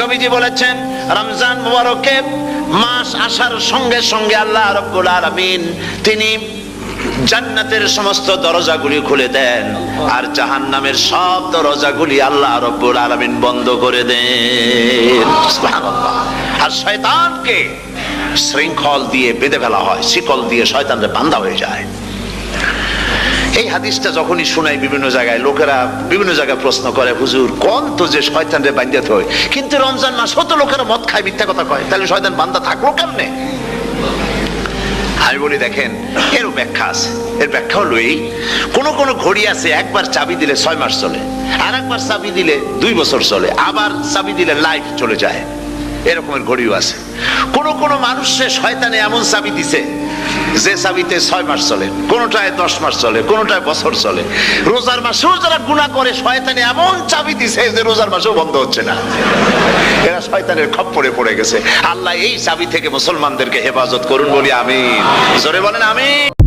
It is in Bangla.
নবীজি বলেছেন রমজান মুবারকে মাস আসার সঙ্গে সঙ্গে আল্লাহ রাব্বুল আলামিন তিনি জান্নাতের সমস্ত দরজাগুলি খুলে দেন আর জাহান্নামের সব দরজাগুলি আল্লাহ রাব্বুল আলামিন বন্ধ করে দেন। সুবহানাল্লাহ। আর শয়তানকে শৃঙ্খল দিয়ে বেঁধে ফেলা হয়, শিকল দিয়ে শয়তানরা বাঁধা হয়ে যায়। এই হাদিসটা যখনই শোনাই বিভিন্ন জায়গায় লোকেরা বিভিন্ন জায়গায় প্রশ্ন করে, হুজুর কোন তো যে শয়তানরে বাঁধতে হয়, কিন্তু রমজান মাস হতো লোকেরা মদ খায়, মিথ্যা কথা কয়, তাহলে শয়তান বাঁধা থাকলো কেমনে? আমি বলি দেখেন, এরও ব্যাখ্যা আছে। এর ব্যাখ্যা হলো এই, কোন কোন ঘড়ি আছে একবার চাবি দিলে 6 মাস চলে, আর একবার চাবি দিলে 2 বছর চলে, আবার চাবি দিলে লাইফ চলে যায়, এরকমের ঘড়িও আছে। কোন কোন মানুষে শয়তানে এমন চাবি দিছে যে চাবিতে 6 মাস চলে, কোনটায় 10 মাস চলে, কোনটায় বছর চলে। রোজার মাসেও যারা গুনাহ করে শয়তানে এমন চাবি দিছে যে রোজার মাসেও বন্ধ হচ্ছে না। এরা শয়তানের খপ্পরে পড়ে গেছে। আল্লাহ এই চাবি থেকে মুসলমানদেরকে হেফাজত করুন বলি আমিন। জোরে বলেন আমিন।